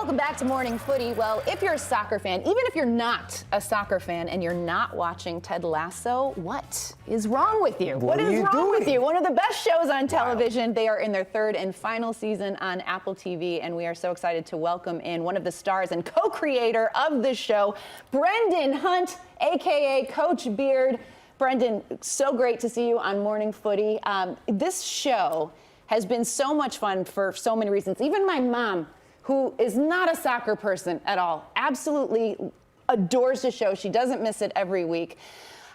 Welcome back to Morning Footy. Well, if you're a soccer fan, even if you're not a soccer fan and you're not watching Ted Lasso, what is wrong with you? What is wrong with you? One of the best shows on television. Wow. They are in their third and final season on Apple TV, and we are so excited to welcome in one of the stars and co-creator of this show, Brendan Hunt, a.k.a. Coach Beard. Brendan, so great to see you on Morning Footy. This show has been so much fun for so many reasons. Even my mom, who is not a soccer person at all, absolutely adores the show. She doesn't miss it every week.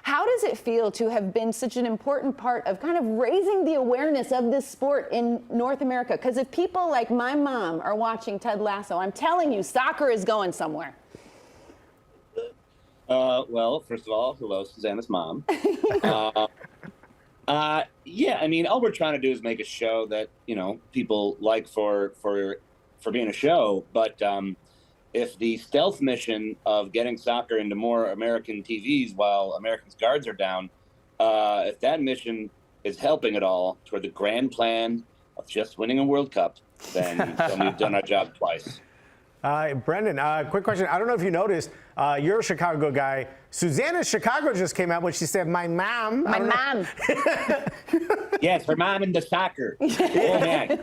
How does it feel to have been such an important part of kind of raising the awareness of this sport in North America? Because if people like my mom are watching Ted Lasso, I'm telling you, soccer is going somewhere. Well, first of all, hello, Susanna's mom. Yeah, I mean, all we're trying to do is make a show that, you know, people like for being a show. But if the stealth mission of getting soccer into more American TVs while Americans' guards are down, if that mission is helping at all toward the grand plan of just winning a World Cup, then we've done our job twice. Brendan, quick question. I don't know if you noticed, you're a Chicago guy. Susanna's Chicago just came out when she said, my mom. My mom. Yes, her mom into soccer. Oh, man.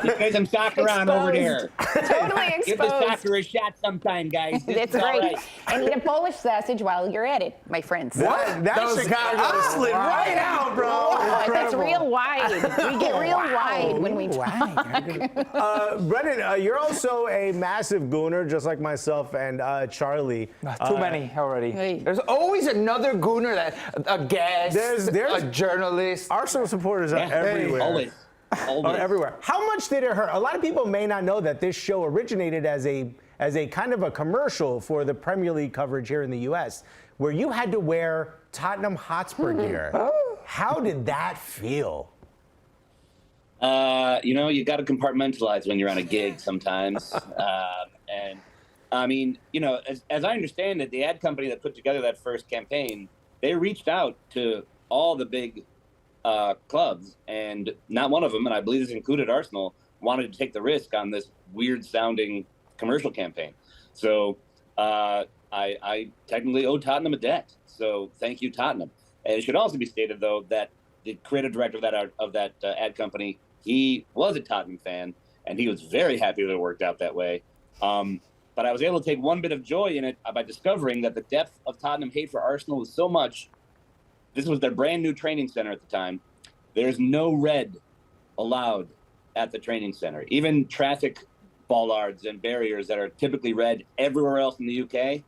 There's some soccer on over there. Totally exposed. Give the soccer a shot sometime, guys. That's great. Right. And eat a Polish sausage while you're at it, my friends. What? That's Chicago. I slid right out, bro. Oh, that's real wide. We get real wide when we talk. Brendan, you're also a massive gooner, just like myself and Charlie. Too many already. Hey. There's always another gooner, that a guest, there's a journalist. Arsenal supporters are everywhere. Always. Are everywhere. How much did it hurt? A lot of people may not know that this show originated as a kind of a commercial for the Premier League coverage here in the U.S., where you had to wear Tottenham Hotspur gear. How did that feel? You know, you got to compartmentalize when you're on a gig sometimes. And I mean, you know, as I understand it, the ad company that put together that first campaign, they reached out to all the big clubs, and not one of them, and I believe this included Arsenal, wanted to take the risk on this weird-sounding commercial campaign. So I technically owe Tottenham a debt. So thank you, Tottenham. And it should also be stated, though, that the creative director of that ad company, he was a Tottenham fan, and he was very happy that it worked out that way. But I was able to take one bit of joy in it by discovering that the depth of Tottenham hate for Arsenal was so much. This was their brand new training center at the time. There's no red allowed at the training center. Even traffic bollards and barriers that are typically red everywhere else in the UK,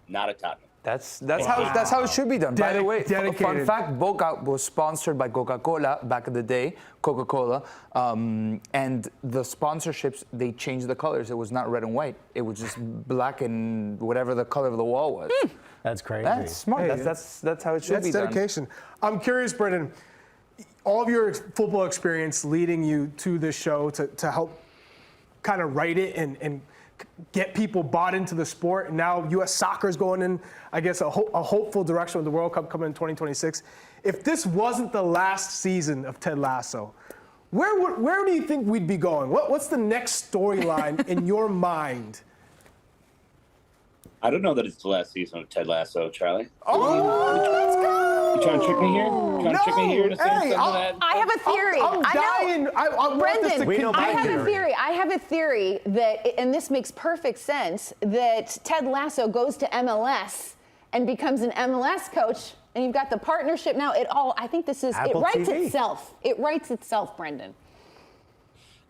not at Tottenham. That's how it should be done. By the way, fun fact: Boca was sponsored by Coca-Cola back in the day. Coca-Cola, and the sponsorships, they changed the colors. It was not red and white. It was just black and whatever the color of the wall was. That's crazy. That's smart. Hey, that's how it should be done. That's dedication. I'm curious, Brendan. All of your football experience leading you to this show to help kind of write it and get people bought into the sport. And now U.S. soccer is going in, I guess, a hopeful direction with the World Cup coming in 2026. If this wasn't the last season of Ted Lasso, where do you think we'd be going? What's the next storyline in your mind? I don't know that it's the last season of Ted Lasso, Charlie. Oh, let's go! You trying to trick me here? To say something that? I have a theory. I'm dying. Brendan, I have a theory. I have a theory that, and this makes perfect sense, that Ted Lasso goes to MLS and becomes an MLS coach, and you've got the partnership now. I think this is, Apple it writes TV. itself. It writes itself, Brendan.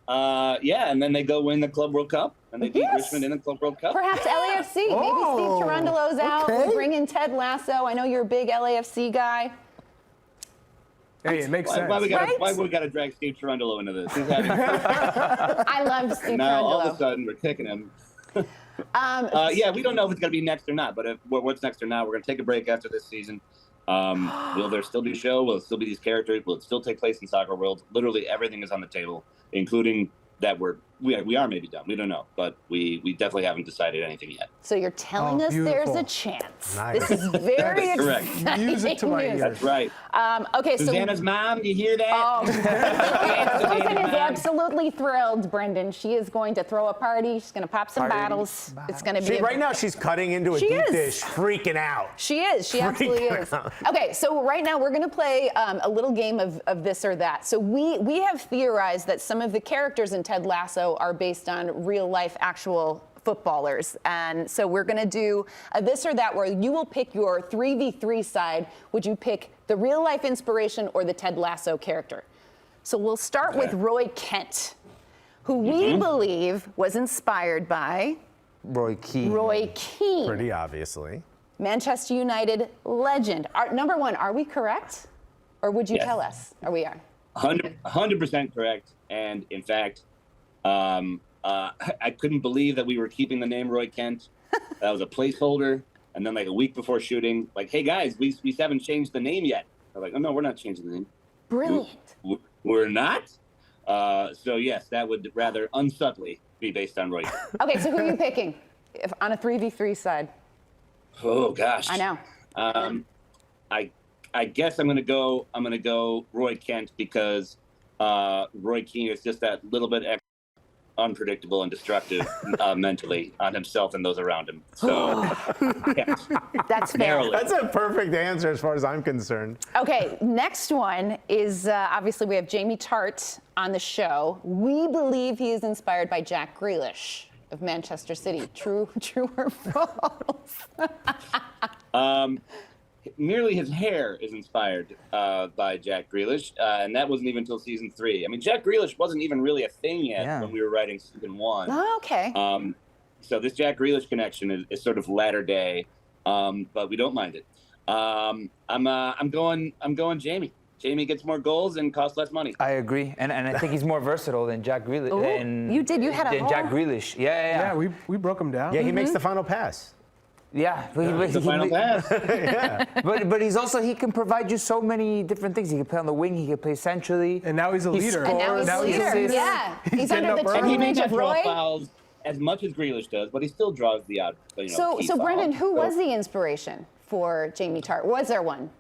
Yeah, and then they go win the Club World Cup, and they beat Richmond in the Club World Cup. Perhaps LAFC. Maybe Steve Cherundolo's out. We bring in Ted Lasso. I know you're a big LAFC guy. Hey, it makes sense. Why we gotta drag Steve Cherundolo into this? He's having I love Steve now Cherundolo. all of a sudden we're kicking him. Yeah, we don't know if it's gonna be next or not, but what's next or not, we're gonna take a break after this season. Will there still be a show? Will it still be these characters? Will it still take place in soccer world? Literally everything is on the table, including that we're we are maybe done. We don't know, but we definitely haven't decided anything yet. So you're telling us beautiful. there's a chance. Nice. This is very Correct. exciting Music to my news. ears. That's right. Okay, so Susanna's mom, you hear that? Oh, Susan is Mom. absolutely thrilled, Brendan. She is going to throw a party. She's going to pop some bottles. It's going to be Right now, she's cutting into a She deep is. dish, freaking out. She is. She absolutely is. Okay, so right now we're going to play a little game of this or that. So we have theorized that some of the characters in Ted Lasso are based on real life actual footballers. And so we're going to do a this or that where you will pick your 3v3 side. Would you pick the real life inspiration or the Ted Lasso character? So we'll start with Roy Kent, who we believe was inspired by Roy Keane. Roy Keane. Pretty obviously. Manchester United legend. Number one, are we correct? Or would you Yes. tell us? Or we are? 100% correct. And in fact, I couldn't believe that we were keeping the name Roy Kent. That was a placeholder. And then like a week before shooting, like, hey guys, we haven't changed the name yet. They're like, oh no, we're not changing the name. Brilliant. We're not? So yes, that would rather unsubtly be based on Roy Kent. Okay, so who are you picking if, on a 3v3 side? Oh gosh. I know. I guess I'm gonna go Roy Kent because Roy Keane is just that little bit extra unpredictable and destructive mentally on himself and those around him. So yeah. That's fair. Narrowly. That's a perfect answer as far as I'm concerned. Okay, next one is obviously we have Jamie Tart on the show. We believe he is inspired by Jack Grealish of Manchester City. True or false? Merely his hair is inspired by Jack Grealish, and that wasn't even until season 3. I mean, Jack Grealish wasn't even really a thing yet when we were writing season 1. Oh, okay. So this Jack Grealish connection is sort of latter day, but we don't mind it. I'm going Jamie. Jamie gets more goals and costs less money. I agree, and I think he's more versatile than Jack Grealish. Ooh, you did. You had a than Jack Grealish. Yeah. Yeah, we broke him down. Yeah, he makes the final pass. Yeah, but The final pass. but he's also, he can provide you so many different things. He can play on the wing, he can play centrally. And now he's a leader. And now he's a Now he's leader. assists. Yeah, he's getting under the up early. And he may tutelage not of draw Roy. fouls as much as Grealish does, but he still draws the odd. So key foul. Brendan, who So, was the inspiration for Jamie Tart? Was there one?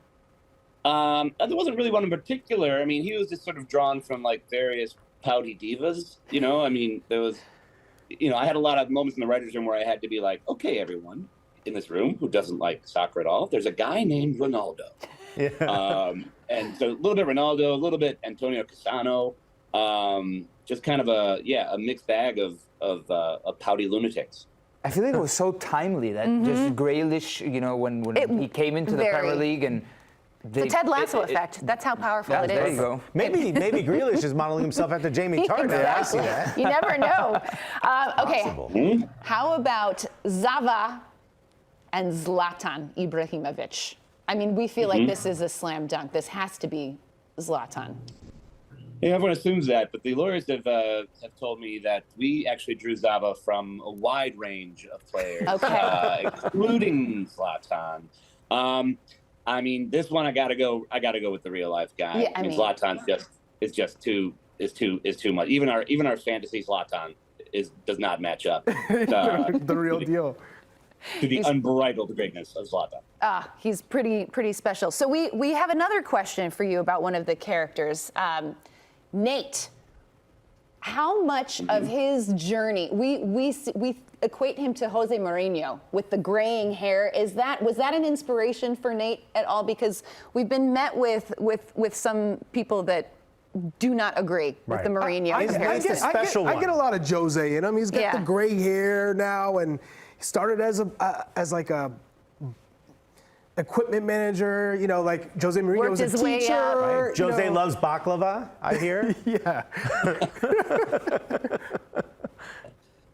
There wasn't really one in particular. I mean, he was just sort of drawn from like various pouty divas. I mean, there was, I had a lot of moments in the writers' room where I had to be like, okay, everyone in this room who doesn't like soccer at all, there's a guy named Ronaldo. Yeah. And so a little bit Ronaldo, a little bit Antonio Cassano, just kind of a mixed bag of pouty lunatics. I feel like it was so timely that just Grealish, when he came into the very. Premier League and The Ted Lasso effect. That's how powerful it is. There you go. Maybe Grealish is modeling himself after Jamie Tart. I see that. You never know. Okay, Possible. how about Zava and Zlatan Ibrahimovic? I mean, we feel like this is a slam dunk. This has to be Zlatan. Yeah, everyone assumes that, but the lawyers have told me that we actually drew Zava from a wide range of players, Okay. including Zlatan. I mean, this one I gotta go with the real life guy. Yeah, I mean, Zlatan's just too much. Even our fantasy Zlatan does not match up The real deal. to the unbridled greatness of Zlatan. He's pretty special. So we have another question for you about one of the characters, Nate. How much of his journey we equate him to Jose Mourinho with the graying hair? Was that an inspiration for Nate at all? Because we've been met with some people that do not agree with the Mourinho comparison. I get a lot of Jose in him. He's got the Yeah. gray hair now, and he started as like a equipment manager. Like Jose Mourinho Worked was a his way teacher. up. Right. Jose loves baklava, I hear. Yeah.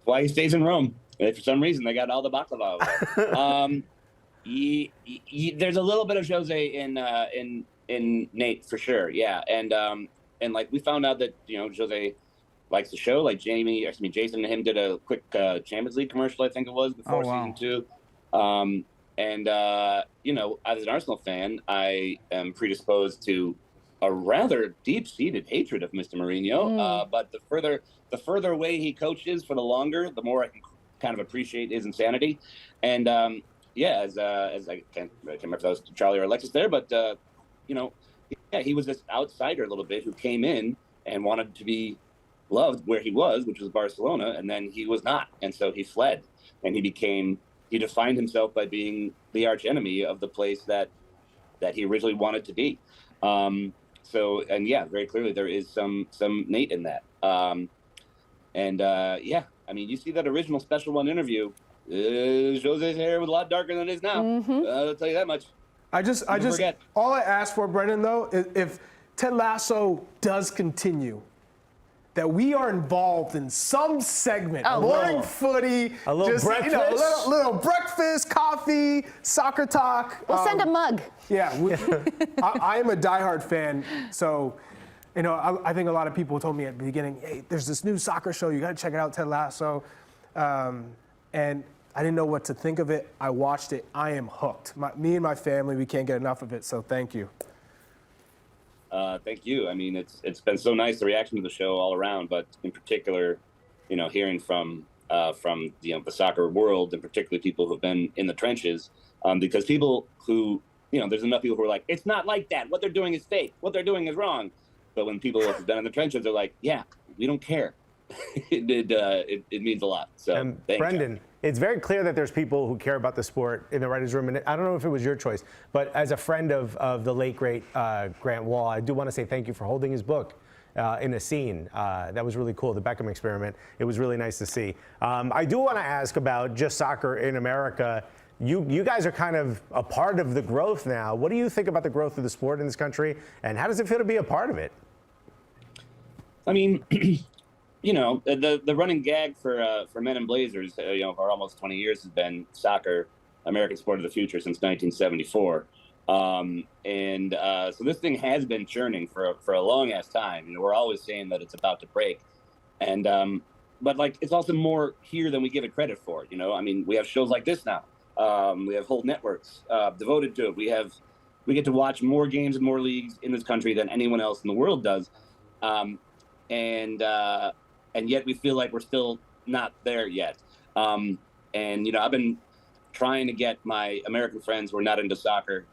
Why he stays in Rome. And for some reason, they got all the baklava over there. There's a little bit of Jose in Nate for sure, yeah. And like we found out that Jose likes the show. Like Jason and him did a quick Champions League commercial, I think it was, before season 2. As an Arsenal fan, I am predisposed to a rather deep-seated hatred of Mr. Mourinho. But the further away he coaches for the longer, the more I can kind of appreciate his insanity. And as I can't remember if that was Charlie or Alexis there, but he was this outsider a little bit who came in and wanted to be loved where he was, which was Barcelona, and then he was not, and so he fled, and he defined himself by being the arch enemy of the place that he originally wanted to be. Very clearly there is some Nate in that. You see that original Special One interview. Jose's hair was a lot darker than it is now. I'll tell you that much. All I ask for, Brendan, though, is if Ted Lasso does continue, that we are involved in some segment, morning footy, a little breakfast, little breakfast, coffee, soccer talk. We'll send a mug. Yeah, I am a diehard fan, so I think a lot of people told me at the beginning, hey, there's this new soccer show, you got to check it out, Ted Lasso, and I didn't know what to think of it. I watched it. I am hooked. Me and my family, we can't get enough of it, so thank you. Thank you. I mean, it's been so nice, the reaction to the show all around, but in particular, hearing from the soccer world, and particularly people who've been in the trenches, because people who, there's enough people who are like, it's not like that. What they're doing is fake. What they're doing is wrong. But when people have been in the trenches, they're like, yeah, we don't care. It means a lot. So, Brendan, it's very clear that there's people who care about the sport in the writers' room, and I don't know if it was your choice, but as a friend of the late great Grant Wall, I do want to say thank you for holding his book in a scene. That was really cool. The Beckham Experiment. It was really nice to see. I do want to ask about just soccer in America. You guys are kind of a part of the growth now. What do you think about the growth of the sport in this country, and how does it feel to be a part of it? I mean, the running gag for Men in Blazers, for almost 20 years has been soccer, American sport of the future since 1974. So this thing has been churning for a long ass time. We're always saying that it's about to break, and but it's also more here than we give it credit for. I mean, we have shows like this now. We have whole networks devoted to it. We get to watch more games and more leagues in this country than anyone else in the world does. And yet we feel like we're still not there yet. I've been trying to get my American friends who are not into soccer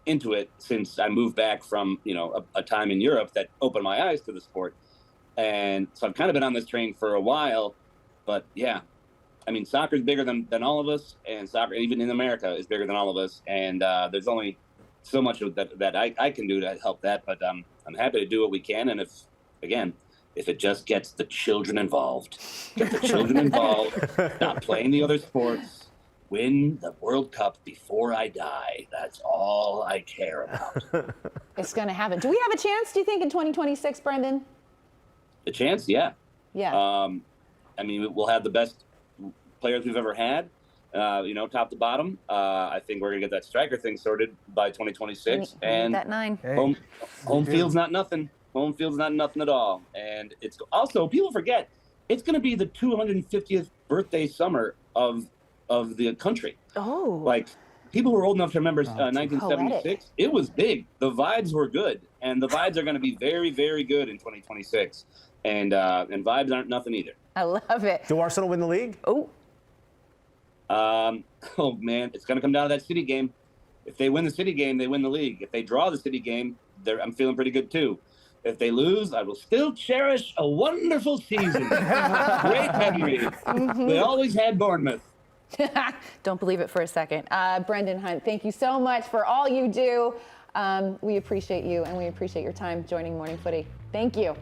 into it since I moved back from, a time in Europe that opened my eyes to the sport. And so I've kind of been on this train for a while, but yeah, I mean, soccer is bigger than all of us, and soccer, even in America, is bigger than all of us. And there's only so much of that I can do to help that, but I'm happy to do what we can. And if it just gets the children involved, stop playing the other sports, win the World Cup before I die. That's all I care about. It's going to happen. Do we have a chance, do you think, in 2026, Brendan? The chance? Yeah. Yeah. I mean, we'll have the best players we've ever had, top to bottom. I think we're going to get that striker thing sorted by 2026. And that 9. Home field's not nothing. Home field's not nothing at all. And it's also, people forget, it's going to be the 250th birthday summer of the country. Oh. People were old enough to remember 1976. Poetic. It was big. The vibes were good. And the vibes are going to be very, very good in 2026. And vibes aren't nothing either. I love it. Do Arsenal win the league? Oh. Oh, man. It's going to come down to that City game. If they win the City game, they win the league. If they draw the City game, I'm feeling pretty good, too. If they lose, I will still cherish a wonderful season. Great memories. They always had Bournemouth. Don't believe it for a second. Brendan Hunt, thank you so much for all you do. We appreciate you, and we appreciate your time joining Morning Footy. Thank you.